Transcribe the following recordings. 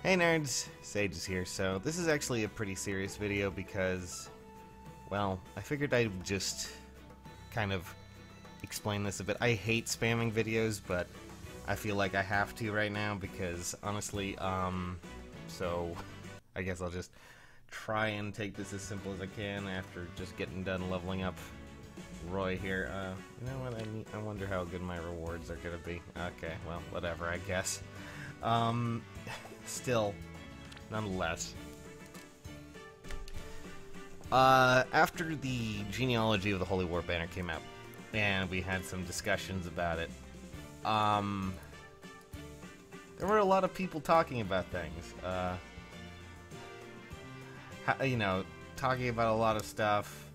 Hey nerds, Sage is here. So this is actually a pretty serious video because, well, I figured I'd just kind of explain this a bit. I hate spamming videos, but I feel like I have to right now because honestly, so I guess I'll just try and take this as simple as I can after just getting done leveling up Roy here. You know what, I wonder how good my rewards are gonna be. Okay, well, whatever, I guess. Still, nonetheless. After the genealogy of the Holy War banner came out, and we had some discussions about it, there were a lot of people talking about things. You know, talking about a lot of stuff,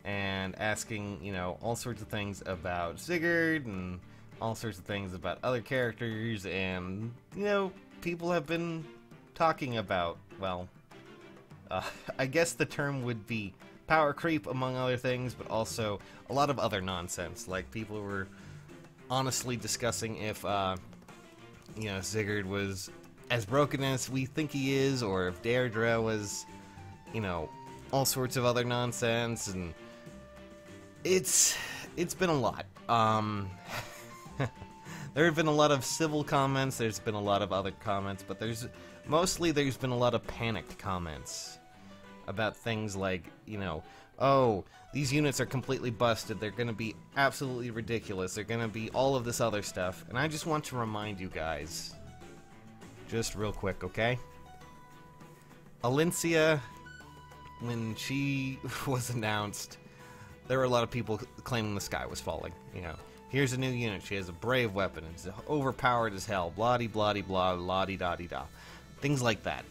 and asking, you know, all sorts of things about Sigurd, and all sorts of things about other characters, and, you know, people have been talking about, well, I guess the term would be power creep, among other things, but also a lot of other nonsense. Like, people were honestly discussing if, you know, Sigurd was as broken as we think he is, or if Deirdre was, you know, all sorts of other nonsense, and it's been a lot. There have been a lot of civil comments, there's been a lot of other comments, but there's been a lot of panicked comments about things like, you know, oh, these units are completely busted, they're gonna be absolutely ridiculous, they're gonna be all of this other stuff, and I just want to remind you guys, just real quick, okay? Alencia, when she was announced, there were a lot of people claiming the sky was falling, you know. Here's a new unit, she has a brave weapon, it's overpowered as hell, blah-de blah-de blah, la-di-da-di-da. Things like that.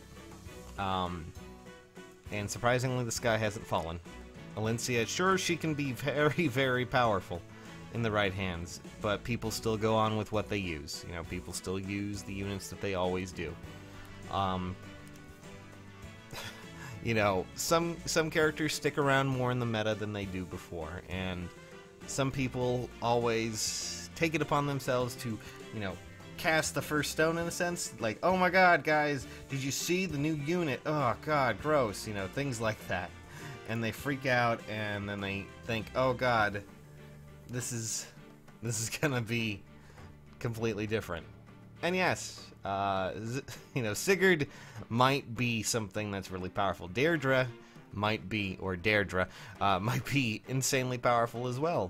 And surprisingly, the sky hasn't fallen. Alencia, sure, she can be very, very powerful in the right hands, but people still go on with what they use. You know, people still use the units that they always do. You know, some characters stick around more in the meta than they do before, and some people always take it upon themselves to, you know, cast the first stone in a sense, like, oh my god, guys, did you see the new unit? Oh god, gross, you know, things like that. And they freak out, and then they think, oh god, this is gonna be completely different. And yes, you know, Sigurd might be something that's really powerful. Deirdre might be, or Deirdre, might be insanely powerful as well.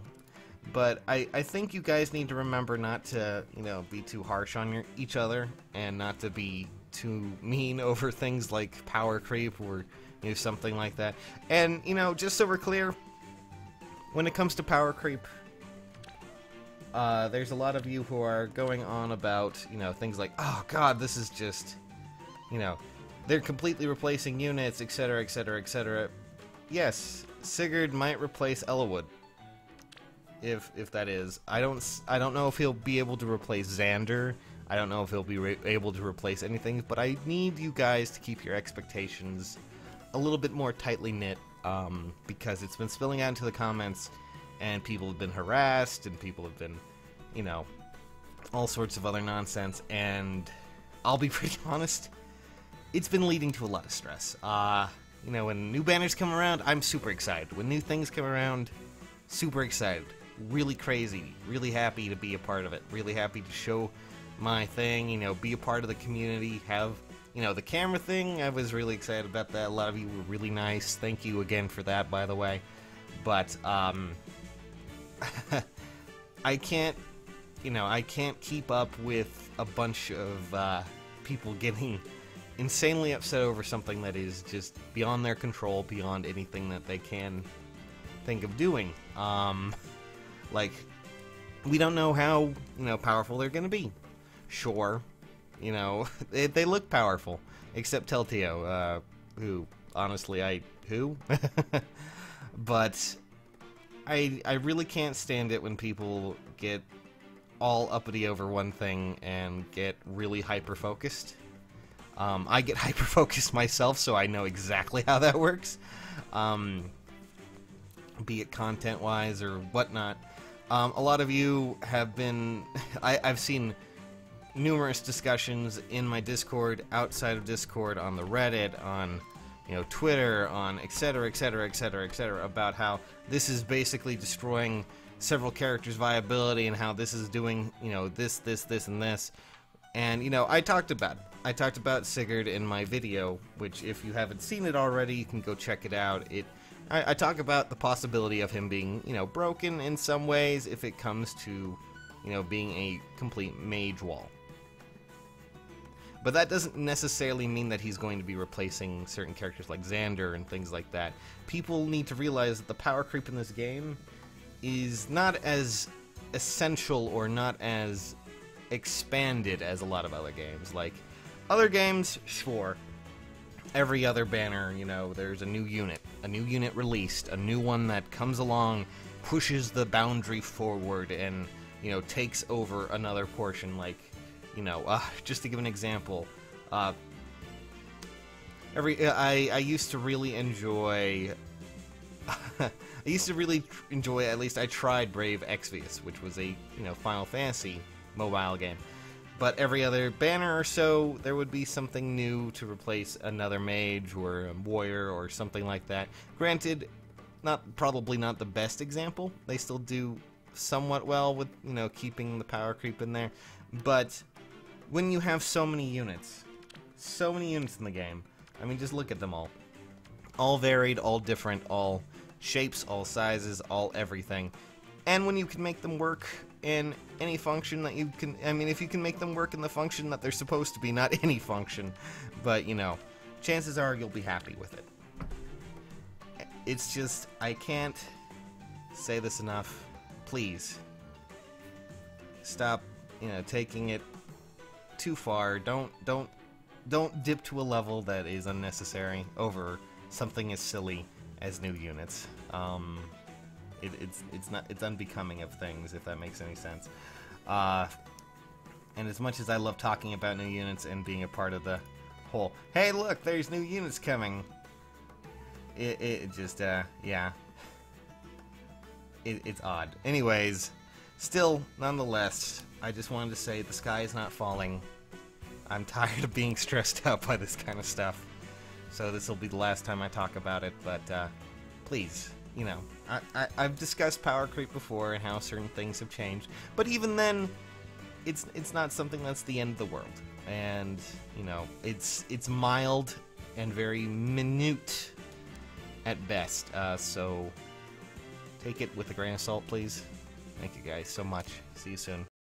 But I think you guys need to remember not to, you know, be too harsh on each other, and not to be too mean over things like power creep or, you know, something like that. And, you know, just so we're clear, when it comes to power creep, there's a lot of you who are going on about, you know, things like, oh god, this is just, you know, they're completely replacing units, etc., etc., etc. Yes, Sigurd might replace Ellawood. If that is, I don't know if he'll be able to replace Xander. I don't know if he'll be able to replace anything, but I need you guys to keep your expectations a little bit more tightly knit, because it's been spilling out into the comments, and people have been harassed, and people have been, you know, all sorts of other nonsense, and I'll be pretty honest, it's been leading to a lot of stress. You know, when new banners come around, I'm super excited. When new things come around, super excited. Really crazy. Really happy to be a part of it. Really happy to show my thing, you know, be a part of the community, have, you know, the camera thing, I was really excited about that. A lot of you were really nice. Thank you again for that, by the way. But, I can't, you know, I can't keep up with a bunch of, people getting insanely upset over something that is just beyond their control, beyond anything that they can think of doing. Like, we don't know how, you know, powerful they're gonna be. Sure, you know, they look powerful, except Telteo, who, honestly, but I really can't stand it when people get all uppity over one thing and get really hyper-focused. I get hyper-focused myself, so I know exactly how that works. Be it content-wise or whatnot. A lot of you have been... I've seen numerous discussions in my Discord, outside of Discord, on the Reddit, on, you know, Twitter, on etc, etc, etc, etc, about how this is basically destroying several characters' viability and how this is doing, you know, this, and this. And, you know, I talked about it. I talked about Sigurd in my video, which if you haven't seen it already, you can go check it out. I talk about the possibility of him being, you know, broken in some ways if it comes to, you know, being a complete mage wall. But that doesn't necessarily mean that he's going to be replacing certain characters like Xander and things like that. People need to realize that the power creep in this game is not as essential or not as expanded as a lot of other games. Like, other games, sure, every other banner, you know, there's a new unit released, a new one that comes along, pushes the boundary forward, and, you know, takes over another portion. Like, you know, just to give an example, I used to really enjoy, at least I tried Brave Exvius, which was a, you know, Final Fantasy mobile game. But every other banner or so, there would be something new to replace another mage or a warrior or something like that. Granted, probably not the best example. They still do somewhat well with, you know, keeping the power creep in there. But when you have so many units in the game, I mean, just look at them all. All varied, all different, all shapes, all sizes, all everything. And when you can make them work in any function that you can, I mean, if you can make them work in the function that they're supposed to be, not any function, but, you know, chances are you'll be happy with it. It's just, I can't say this enough. Please, stop, you know, taking it too far. Don't dip to a level that is unnecessary over something as silly as new units. It's unbecoming of things, if that makes any sense. And as much as I love talking about new units and being a part of the whole, hey look, there's new units coming, it just, yeah. It's odd. Anyways, still, nonetheless, I just wanted to say the sky is not falling. I'm tired of being stressed out by this kind of stuff. So this will be the last time I talk about it, but, please, you know, I've discussed power creep before and how certain things have changed, but even then, it's not something that's the end of the world. And, you know, it's mild and very minute at best, so take it with a grain of salt, please. Thank you guys so much. See you soon.